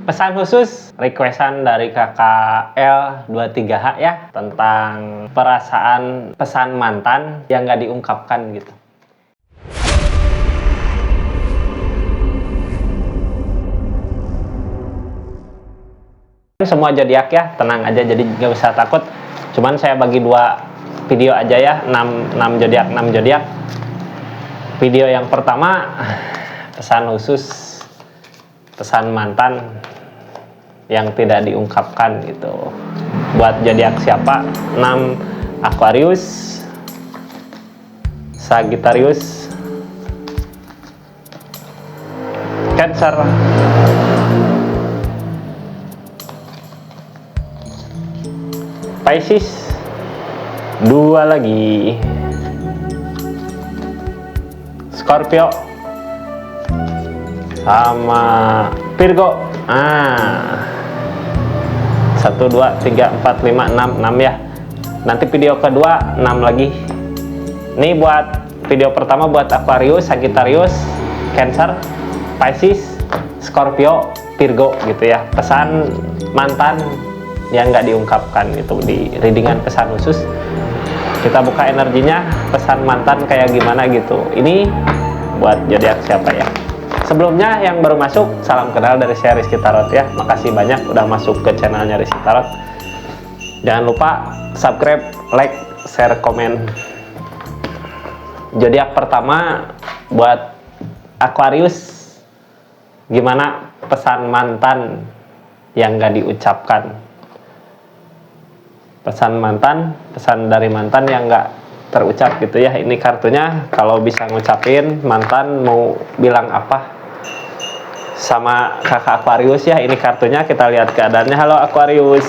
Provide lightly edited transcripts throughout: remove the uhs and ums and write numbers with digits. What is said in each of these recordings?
Pesan khusus requestan dari kakak L23H ya, tentang perasaan pesan mantan yang gak diungkapkan gitu. Semua zodiak ya, tenang aja, jadi gak usah takut. Cuman saya bagi dua video aja ya, 6 zodiak. Video yang pertama pesan khusus, pesan mantan yang tidak diungkapkan gitu. Buat zodiak siapa? 6 Aquarius, Sagittarius, Cancer, Pisces, 2 lagi, Scorpio, sama Virgo. 1, 2, 3, 4, 5, 6 ya. Nanti video kedua 6 lagi. Ini buat video pertama buat Aquarius, Sagittarius, Cancer, Pisces, Scorpio, Virgo gitu ya. Pesan mantan yang nggak diungkapkan itu di readingan pesan khusus. Kita buka energinya, pesan mantan kayak gimana gitu. Ini buat zodiak siapa ya? Sebelumnya yang baru masuk, salam kenal dari saya Rizky Tarot ya. Makasih banyak udah masuk ke channelnya Rizky Tarot. Jangan lupa subscribe, like, share, komen. Zodiak pertama buat Aquarius, gimana pesan mantan yang gak diucapkan? Pesan mantan, pesan dari mantan yang gak terucap gitu ya. Ini kartunya, kalau bisa ngucapin mantan mau bilang apa sama kakak Aquarius ya. Ini kartunya, kita lihat keadaannya. Halo Aquarius,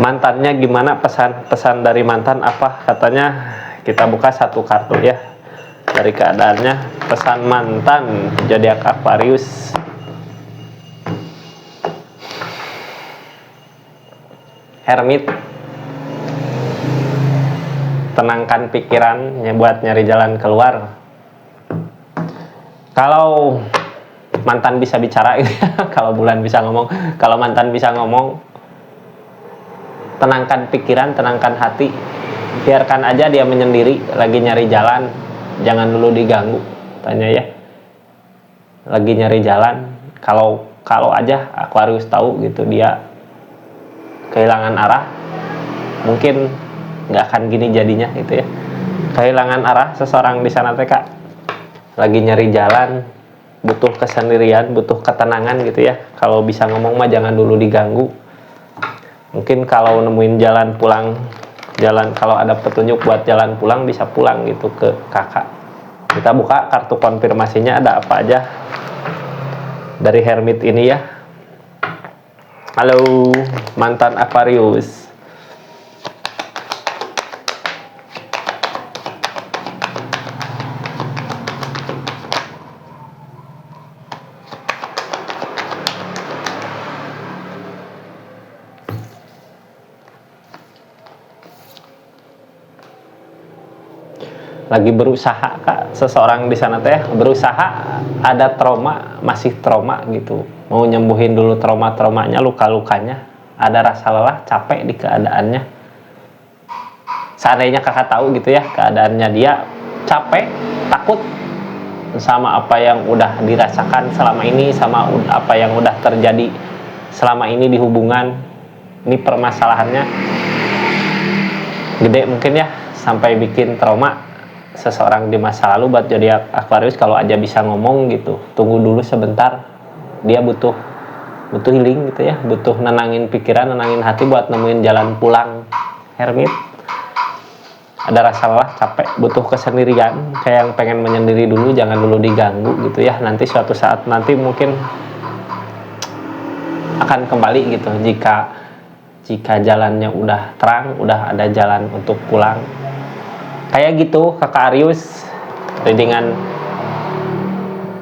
mantannya gimana, pesan dari mantan apa katanya. Kita buka satu kartu ya dari keadaannya, pesan mantan zodiak Aquarius. Hermit, tenangkan pikirannya buat nyari jalan keluar. Kalau mantan bisa bicara gitu ya. Kalau bulan bisa ngomong, kalau mantan bisa ngomong, tenangkan pikiran, tenangkan hati, biarkan aja dia menyendiri, lagi nyari jalan, jangan dulu diganggu. Tanya ya, lagi nyari jalan. Kalau aja Aquarius tahu gitu dia kehilangan arah, mungkin nggak akan gini jadinya gitu ya. Kehilangan arah seseorang di sana TK, lagi nyari jalan, butuh kesendirian, butuh ketenangan gitu ya. Kalau bisa ngomong mah jangan dulu diganggu. Mungkin kalau nemuin jalan pulang, kalau ada petunjuk buat jalan pulang, bisa pulang gitu ke kakak. Kita buka kartu konfirmasinya, ada apa aja dari Hermit ini ya. Halo mantan Aquarius. Lagi berusaha kak, seseorang di sana teh berusaha, ada trauma, masih trauma gitu, mau nyembuhin dulu traumanya, luka-lukanya, ada rasa lelah, capek di keadaannya. Seandainya kakak tahu gitu ya keadaannya, dia capek, takut sama apa yang udah dirasakan selama ini, sama apa yang udah terjadi selama ini di hubungan ini. Permasalahannya gede mungkin ya, sampai bikin trauma seseorang di masa lalu. Buat zodiak Aquarius, kalau aja bisa ngomong gitu, tunggu dulu sebentar, dia butuh healing gitu ya, butuh nenangin pikiran, nenangin hati buat nemuin jalan pulang. Hermit, ada rasa lelah, capek, butuh kesendirian, kayak yang pengen menyendiri dulu, jangan dulu diganggu gitu ya. Nanti suatu saat nanti mungkin akan kembali gitu, jika jalannya udah terang, udah ada jalan untuk pulang. Kayak gitu kakak Arius, readingan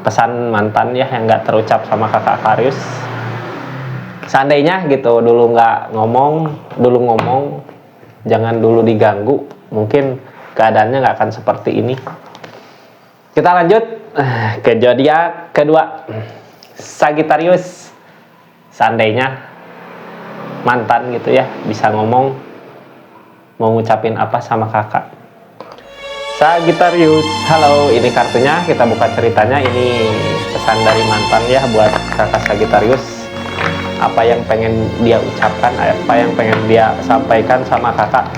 pesan mantan ya yang nggak terucap sama kakak Aquarius. Seandainya gitu dulu ngomong, jangan dulu diganggu, mungkin keadaannya nggak akan seperti ini. Kita lanjut ke zodiak kedua, Sagittarius. seandainya mantan gitu ya bisa ngomong, mau ngucapin apa sama kakak. Sagittarius, halo, ini kartunya, kita buka ceritanya. Ini pesan dari mantan ya buat kakak Sagittarius. Apa yang pengen dia ucapkan, apa yang pengen dia sampaikan sama kakak,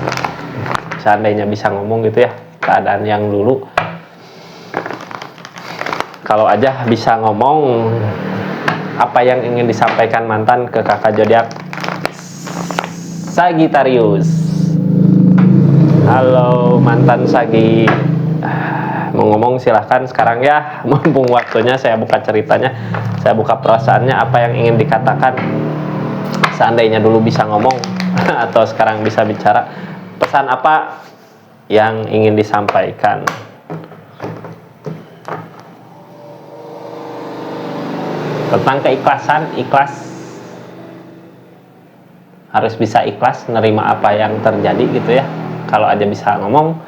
seandainya bisa ngomong gitu ya. Keadaan yang dulu, kalau aja bisa ngomong, apa yang ingin disampaikan mantan ke kakak zodiak Sagittarius. Halo mantan Sagi, mau ngomong silahkan sekarang ya, mumpung waktunya. Saya buka ceritanya, saya buka perasaannya, apa yang ingin dikatakan seandainya dulu bisa ngomong atau sekarang bisa bicara. Pesan apa yang ingin disampaikan? Tentang keikhlasan, ikhlas, harus bisa ikhlas nerima apa yang terjadi gitu ya. Kalau aja bisa ngomong,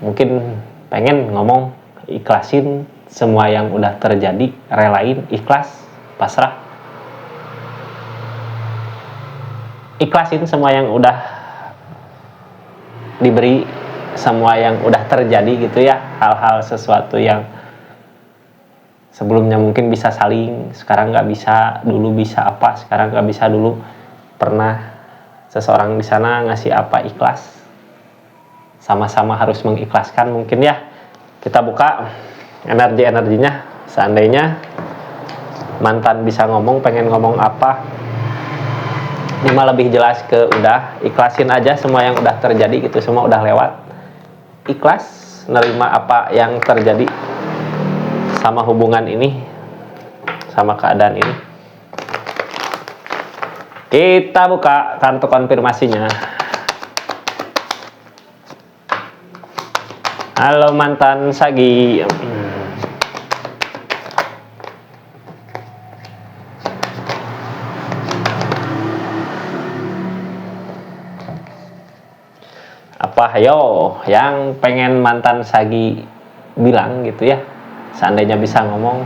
mungkin pengen ngomong, ikhlasin semua yang udah terjadi, relain, ikhlas, pasrah, ikhlasin semua yang udah diberi, semua yang udah terjadi gitu ya. Hal-hal sesuatu yang sebelumnya mungkin bisa saling, sekarang nggak bisa, dulu bisa apa, sekarang nggak bisa, dulu pernah seseorang di sana ngasih apa, ikhlas, sama-sama harus mengikhlaskan mungkin ya. Kita buka energi-energinya, seandainya mantan bisa ngomong, pengen ngomong apa, ini mah lebih jelas ke udah ikhlasin aja semua yang udah terjadi gitu, semua udah lewat, ikhlas nerima apa yang terjadi sama hubungan ini, sama keadaan ini. Kita buka kartu konfirmasinya. Halo mantan Sagi. Apa hayo yang pengen mantan Sagi bilang gitu ya, seandainya bisa ngomong?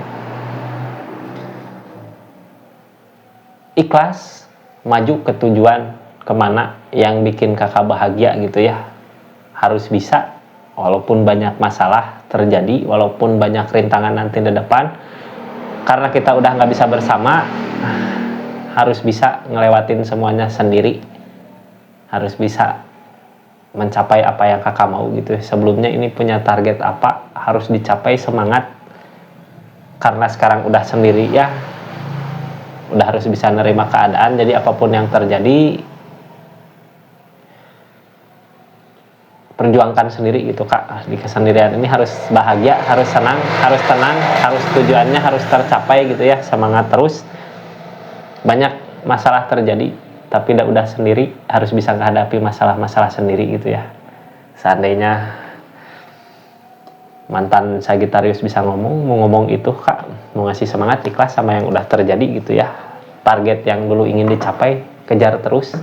Ikhlas maju ke tujuan kemana yang bikin kakak bahagia gitu ya. Harus bisa, walaupun banyak masalah terjadi, walaupun banyak rintangan nanti di depan, karena kita udah nggak bisa bersama, harus bisa ngelewatin semuanya sendiri, harus bisa mencapai apa yang kakak mau gitu. Sebelumnya ini punya target apa, harus dicapai, semangat, karena sekarang udah sendiri ya, udah harus bisa nerima keadaan. Jadi apapun yang terjadi, perjuangkan sendiri gitu kak. Di kesendirian ini harus bahagia, harus senang, harus tenang, harus tujuannya harus tercapai gitu ya. Semangat terus. Banyak masalah terjadi, tapi udah sendiri, harus bisa menghadapi masalah-masalah sendiri gitu ya. Seandainya mantan Sagittarius bisa ngomong, mau ngomong itu kak, mau ngasih semangat, ikhlas sama yang udah terjadi gitu ya. Target yang dulu ingin dicapai, kejar terus,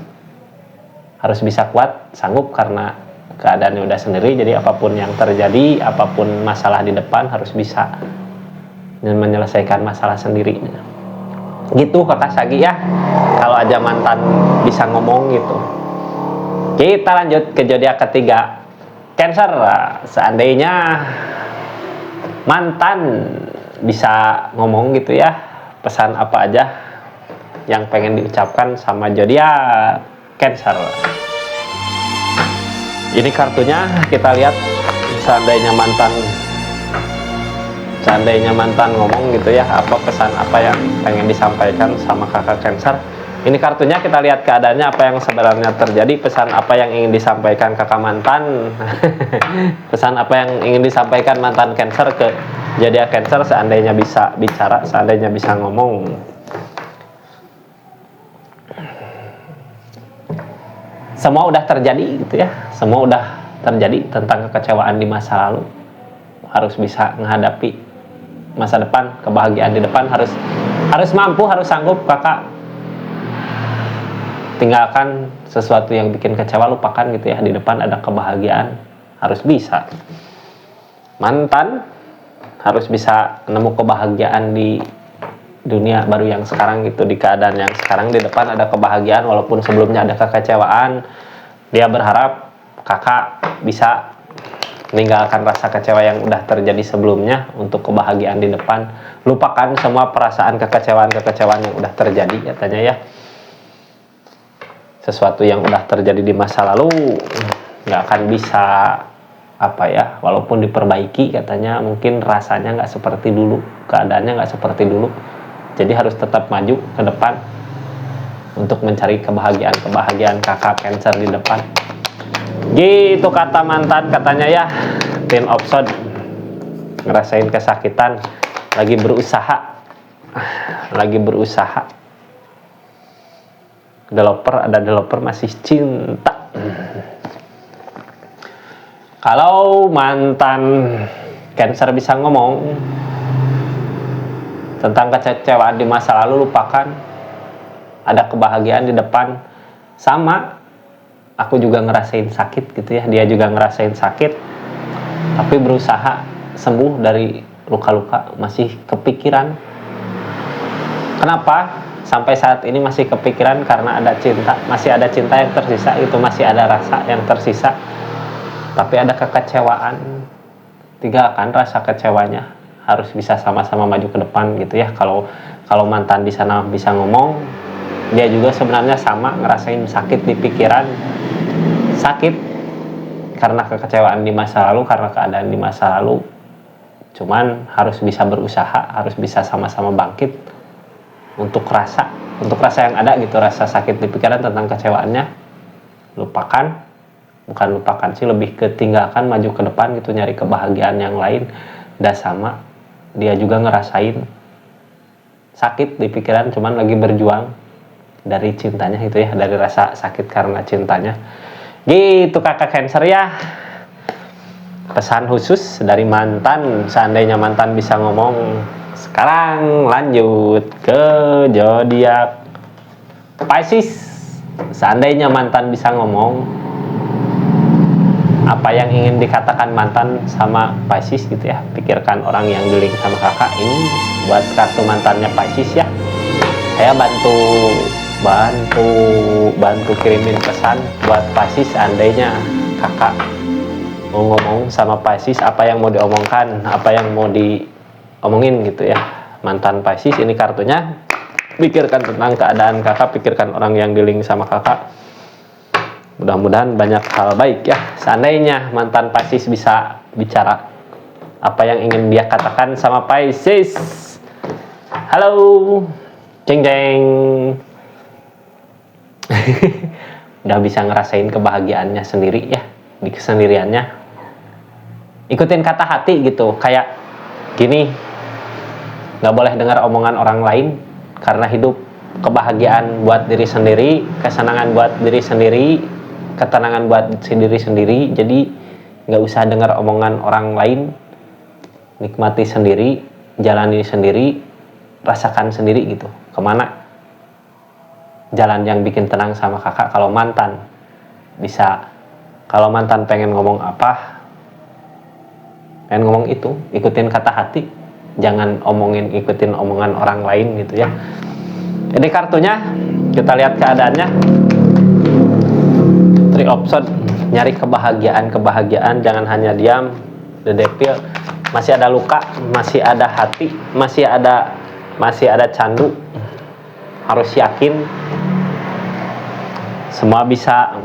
harus bisa kuat, sanggup, karena keadaannya udah sendiri. Jadi apapun yang terjadi, apapun masalah di depan, harus bisa menyelesaikan masalah sendiri gitu kakak Sagi ya, kalau aja mantan bisa ngomong gitu. Kita lanjut ke zodiak ketiga, Cancer. Seandainya mantan bisa ngomong gitu ya, pesan apa aja yang pengen diucapkan sama zodiak Cancer. Ini kartunya, kita lihat seandainya mantan ngomong gitu ya, apa pesan apa yang pengen disampaikan sama kakak Cancer. Ini kartunya, kita lihat keadaannya, apa yang sebenarnya terjadi, pesan apa yang ingin disampaikan kakak mantan. Pesan apa yang ingin disampaikan mantan Cancer ke zodiak Cancer seandainya bisa bicara, seandainya bisa ngomong. Semua udah terjadi gitu ya, semua udah terjadi tentang kekecewaan di masa lalu. Harus bisa menghadapi masa depan, kebahagiaan di depan, harus mampu, harus sanggup kakak. Tinggalkan sesuatu yang bikin kecewa, lupakan gitu ya. Di depan ada kebahagiaan, harus bisa. Mantan harus bisa nemu kebahagiaan di dunia baru yang sekarang gitu, di keadaan yang sekarang. Di depan ada kebahagiaan walaupun sebelumnya ada kekecewaan. Dia berharap kakak bisa meninggalkan rasa kecewa yang udah terjadi sebelumnya untuk kebahagiaan di depan. Lupakan semua perasaan kekecewaan yang udah terjadi katanya ya. Sesuatu yang udah terjadi di masa lalu nggak akan bisa apa ya, walaupun diperbaiki katanya, mungkin rasanya nggak seperti dulu, keadaannya nggak seperti dulu. Jadi harus tetap maju ke depan untuk mencari kebahagiaan kakak Cancer di depan. Gitu kata mantan katanya ya. Queen of Swords ngerasain kesakitan, lagi berusaha. Developer masih cinta. Kalau mantan Cancer bisa ngomong tentang kecewaan di masa lalu, lupakan. Ada kebahagiaan di depan. Sama, aku juga ngerasain sakit gitu ya. Dia juga ngerasain sakit, tapi berusaha sembuh dari luka-luka. Masih kepikiran. Kenapa? Sampai saat ini masih kepikiran karena ada cinta. Masih ada cinta yang tersisa, itu masih ada rasa yang tersisa. Tapi ada kekecewaan. Tinggalkan rasa kecewanya. Harus bisa sama-sama maju ke depan gitu ya. Kalau mantan di sana bisa ngomong, dia juga sebenarnya sama ngerasain sakit di pikiran. Sakit karena kekecewaan di masa lalu, karena keadaan di masa lalu. Cuman harus bisa berusaha, harus bisa sama-sama bangkit untuk rasa yang ada gitu, rasa sakit di pikiran tentang kecewaannya. Bukan lupakan sih, lebih ketinggalkan, maju ke depan gitu, nyari kebahagiaan yang lain. Udah sama, dia juga ngerasain sakit di pikiran, cuman lagi berjuang dari cintanya gitu ya, dari rasa sakit karena cintanya. Gitu kakak Cancer ya. Pesan khusus dari mantan, seandainya mantan bisa ngomong. Sekarang lanjut ke zodiak Pisces. Seandainya mantan bisa ngomong, apa yang ingin dikatakan mantan sama Pisces gitu ya. Pikirkan orang yang dealing sama kakak. Ini buat kartu mantannya Pisces ya. Saya bantu kirimin pesan buat Pisces. Seandainya kakak mau ngomong sama Pisces, apa yang mau diomongkan, apa yang mau diomongin gitu ya. Mantan Pisces, ini kartunya. Pikirkan tentang keadaan kakak, pikirkan orang yang dealing sama kakak. Mudah-mudahan banyak hal baik ya. Seandainya mantan Pisces bisa bicara, apa yang ingin dia katakan sama Pisces. Halo, jeng. Udah bisa ngerasain kebahagiaannya sendiri ya, di kesendiriannya. Ikutin kata hati gitu, kayak gini, nggak boleh dengar omongan orang lain, karena hidup kebahagiaan buat diri sendiri, kesenangan buat diri sendiri, ketenangan buat diri sendiri. Jadi nggak usah dengar omongan orang lain, nikmati sendiri, jalani sendiri, rasakan sendiri gitu. Kemana jalan yang bikin tenang sama kakak. Kalau mantan pengen ngomong apa, pengen ngomong itu, ikutin kata hati, jangan ikutin omongan orang lain gitu ya. Jadi kartunya kita lihat keadaannya. Three of Swords, nyari kebahagiaan, jangan hanya diam. The Devil, masih ada luka, masih ada hati, masih ada candu. Harus yakin semua bisa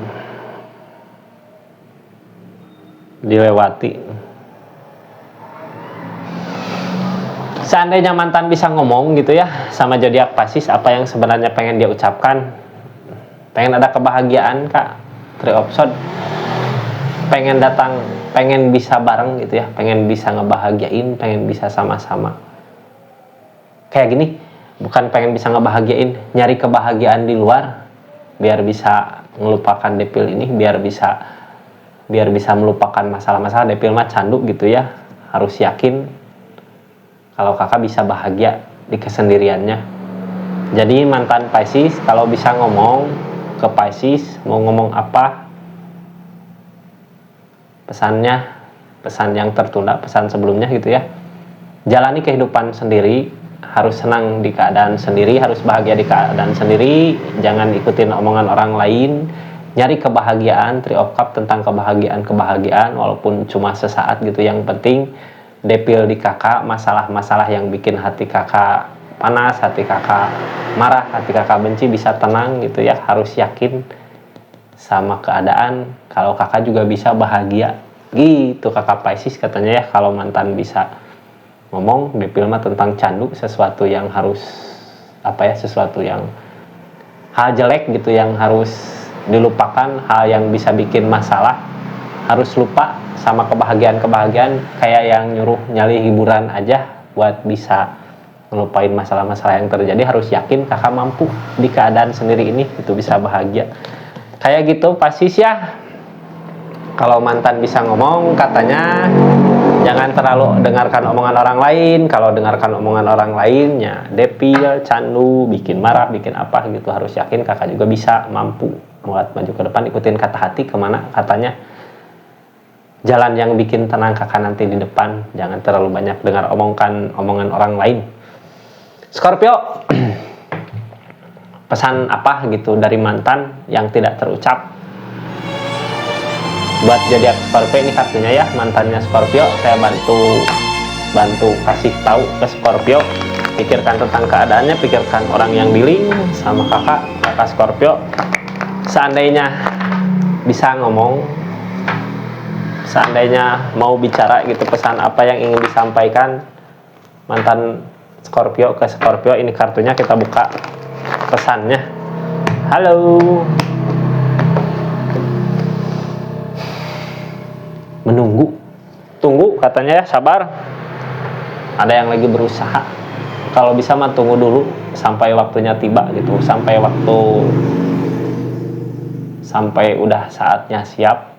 dilewati. Seandainya mantan bisa ngomong gitu ya sama zodiak Pisces, apa yang sebenarnya pengen dia ucapkan. Pengen ada kebahagiaan kak, Three of Swords. Pengen datang, pengen bisa bareng gitu ya, pengen bisa ngebahagiain, pengen bisa sama-sama. Kayak gini, bukan pengen bisa ngebahagiain, nyari kebahagiaan di luar, biar bisa melupakan Devil ini, biar bisa melupakan masalah-masalah. Devil mah candu gitu ya. Harus yakin kalau kakak bisa bahagia di kesendiriannya. Jadi mantan Pisces kalau bisa ngomong ke Pisces, mau ngomong apa, pesan yang tertunda, pesan sebelumnya gitu ya. Jalani kehidupan sendiri, harus senang di keadaan sendiri, harus bahagia di keadaan sendiri, jangan ikutin omongan orang lain, nyari kebahagiaan, Three of Cup tentang kebahagiaan walaupun cuma sesaat gitu. Yang penting depil di kakak masalah-masalah yang bikin hati kakak panas, hati kakak marah, hati kakak benci bisa tenang gitu ya. Harus yakin sama keadaan kalau kakak juga bisa bahagia gitu. Kakak Pisces katanya ya, kalau mantan bisa ngomong depil mah tentang candu, sesuatu yang harus sesuatu yang hal jelek gitu yang harus dilupakan, hal yang bisa bikin masalah harus lupa, sama kebahagiaan kayak yang nyuruh nyali hiburan aja buat bisa ngelupain masalah-masalah yang terjadi. Harus yakin kakak mampu di keadaan sendiri ini itu bisa bahagia kayak gitu. Pasti ya kalau mantan bisa ngomong katanya jangan terlalu dengarkan omongan orang lain. Kalau dengarkan omongan orang lainnya depil, candu, bikin marah, bikin apa gitu. Harus yakin kakak juga bisa mampu buat maju ke depan, ikutin kata hati kemana katanya jalan yang bikin tenang kakak nanti di depan. Jangan terlalu banyak dengar omongan orang lain. Scorpio, pesan apa gitu dari mantan yang tidak terucap buat zodiak Scorpio ini kartunya ya. Mantannya Scorpio saya bantu kasih tahu ke Scorpio, pikirkan tentang keadaannya, pikirkan orang yang dealing sama kakak Scorpio. Seandainya bisa ngomong, seandainya mau bicara gitu, pesan apa yang ingin disampaikan mantan Scorpio ke Scorpio. Ini kartunya, kita buka pesannya. Halo, menunggu, tunggu katanya ya, sabar. Ada yang lagi berusaha, kalau bisa mah tunggu dulu sampai waktunya tiba gitu, sampai udah saatnya siap.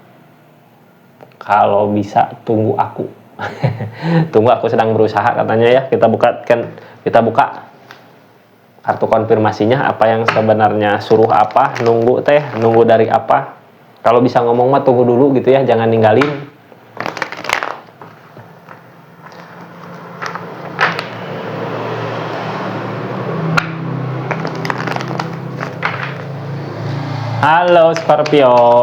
Kalau bisa tunggu aku tunggu aku sedang berusaha katanya ya. Kita buka kartu konfirmasinya, apa yang sebenarnya suruh apa, nunggu dari apa. Kalau bisa ngomong mah tunggu dulu gitu ya, jangan ninggalin. Halo Scorpio,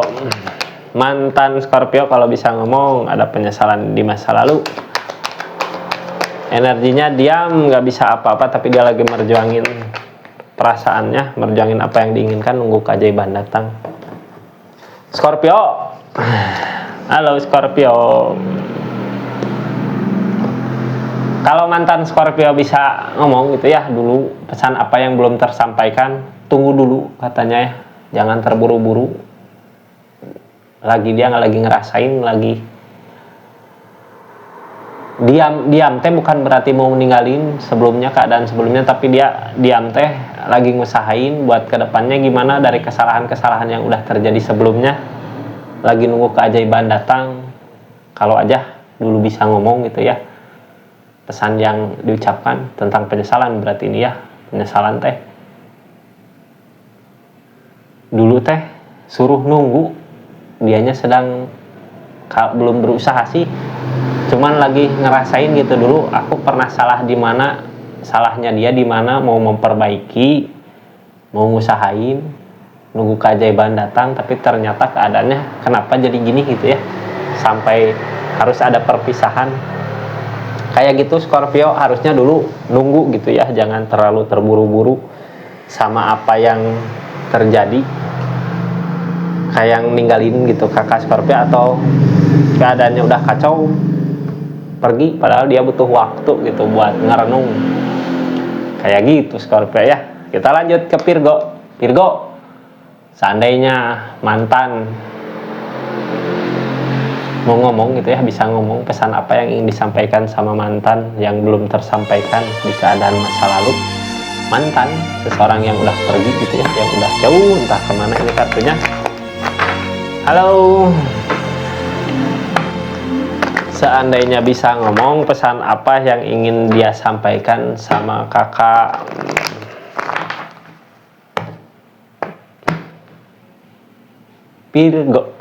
mantan Scorpio kalau bisa ngomong, ada penyesalan di masa lalu. Energinya diam, nggak bisa apa-apa, tapi dia lagi merjuangin perasaannya, merjuangin apa yang diinginkan, nunggu keajaiban datang. Scorpio, halo Scorpio. Kalau mantan Scorpio bisa ngomong gitu ya, dulu pesan apa yang belum tersampaikan, tunggu dulu katanya ya. Jangan terburu-buru. Dia nggak lagi ngerasain, lagi diam teh bukan berarti mau ninggalin keadaan sebelumnya, tapi dia diam teh lagi ngusahain buat kedepannya gimana dari kesalahan-kesalahan yang udah terjadi sebelumnya. Lagi nunggu keajaiban datang. Kalau aja dulu bisa ngomong gitu ya. Pesan yang diucapkan tentang penyesalan berarti ini ya, penyesalan teh dulu teh suruh nunggu, dianya sedang belum berusaha sih, cuman lagi ngerasain gitu. Dulu aku pernah salah di mana, salahnya dia di mana, mau memperbaiki, mau ngusahain, nunggu keajaiban datang, tapi ternyata keadaannya kenapa jadi gini gitu ya, sampai harus ada perpisahan kayak gitu. Scorpio harusnya dulu nunggu gitu ya, jangan terlalu terburu-buru sama apa yang terjadi, kayak yang ninggalin gitu kakak Scorpio, atau keadaannya udah kacau pergi padahal dia butuh waktu gitu buat ngerenung kayak gitu Scorpio ya. Kita lanjut ke Virgo, seandainya mantan mau ngomong gitu ya, bisa ngomong, pesan apa yang ingin disampaikan sama mantan yang belum tersampaikan di keadaan masa lalu. Mantan, seseorang yang udah pergi gitu ya, yang udah jauh entah kemana. Ini kartunya. Halo, seandainya bisa ngomong, pesan apa yang ingin dia sampaikan sama kakak. Virgo,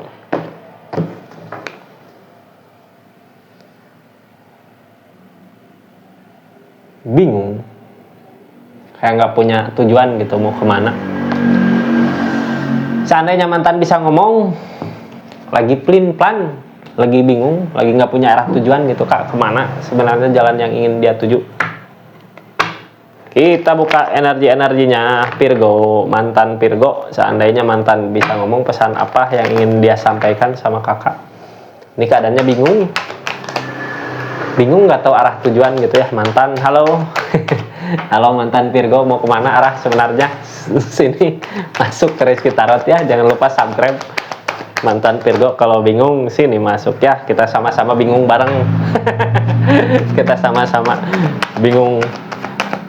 bingung kayak nggak punya tujuan gitu mau kemana. Seandainya mantan bisa ngomong, lagi plan, lagi bingung, lagi nggak punya arah tujuan gitu kak, kemana sebenarnya jalan yang ingin dia tuju. Kita buka energinya Virgo, mantan Virgo. Seandainya mantan bisa ngomong, pesan apa yang ingin dia sampaikan sama kakak. Ini keadaannya bingung nggak tahu arah tujuan gitu ya mantan. Halo halo mantan Virgo, mau kemana arah sebenarnya? Sini masuk ke Rizky Tarot ya, jangan lupa subscribe. Mantan Virgo kalau bingung sini masuk ya, kita sama-sama bingung bareng. Kita sama-sama bingung,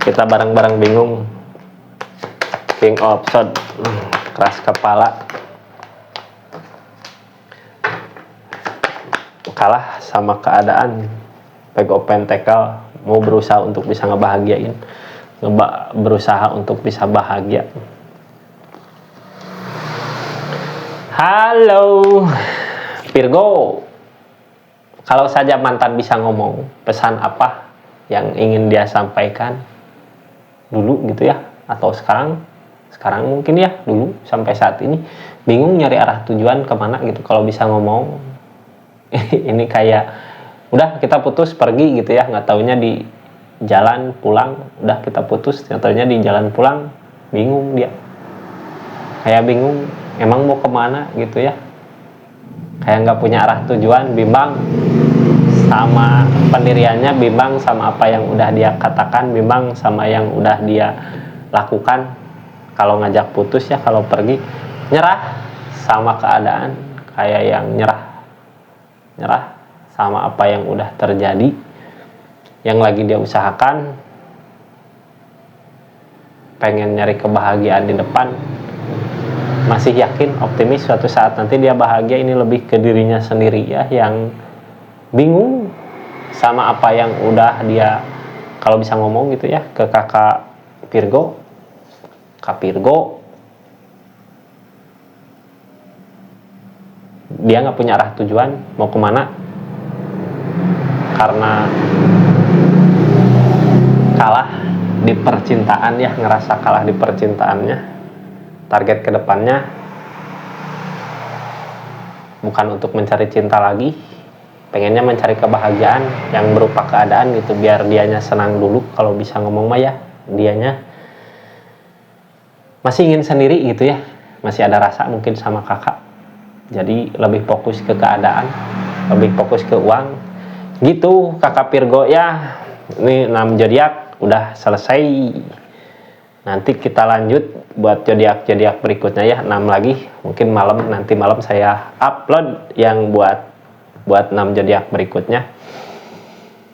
kita bareng-bareng bingung. King of Swords, keras kepala, kalah sama keadaan. Page of Pentacle, mau berusaha untuk bisa ngebahagiain, berusaha untuk bisa bahagia. Halo Virgo, kalau saja mantan bisa ngomong, pesan apa yang ingin dia sampaikan dulu gitu ya, atau sekarang mungkin ya, dulu sampai saat ini bingung nyari arah tujuan kemana gitu. Kalau bisa ngomong ini kayak udah kita putus pergi gitu ya, nggak taunya di jalan pulang, udah kita putus, nggak taunya di jalan pulang, bingung dia, kayak bingung emang mau kemana gitu ya, kayak nggak punya arah tujuan, bimbang sama pendiriannya, bimbang sama apa yang udah dia katakan, bimbang sama yang udah dia lakukan. Kalau ngajak putus ya, kalau pergi nyerah sama keadaan, kayak yang nyerah sama apa yang udah terjadi, yang lagi dia usahakan, pengen nyari kebahagiaan di depan, masih yakin, optimis suatu saat nanti dia bahagia. Ini lebih ke dirinya sendiri ya, yang bingung sama apa yang udah dia, kalau bisa ngomong gitu ya, ke kakak Virgo. Kak Virgo, dia nggak punya arah tujuan mau kemana, karena kalah di percintaan ya, ngerasa kalah di percintaannya. Target kedepannya bukan untuk mencari cinta lagi, pengennya mencari kebahagiaan yang berupa keadaan gitu, biar dianya senang dulu. Kalau bisa ngomong mah ya, dianya masih ingin sendiri gitu ya, masih ada rasa mungkin sama kakak, jadi lebih fokus ke keadaan, lebih fokus ke uang gitu kakak Virgo ya. Ini 6 zodiak udah selesai, nanti kita lanjut buat zodiak berikutnya ya, 6 lagi mungkin nanti malam saya upload yang buat 6 zodiak berikutnya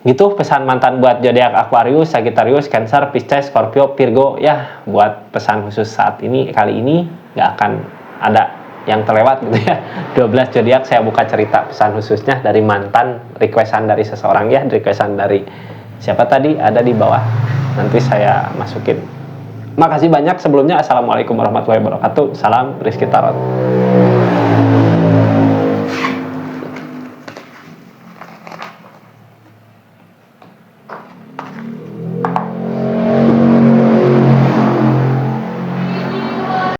gitu. Pesan mantan buat zodiak Aquarius, Sagittarius, Cancer, Pisces, Scorpio, Virgo ya. Buat pesan khusus saat ini, kali ini nggak akan ada yang terlewat gitu ya. 12 zodiak saya buka cerita pesan khususnya dari mantan, requestan dari seseorang ya, requestan dari siapa tadi, ada di bawah, nanti saya masukin. Makasih banyak sebelumnya. Assalamualaikum warahmatullahi wabarakatuh. Salam Rizky Tarot.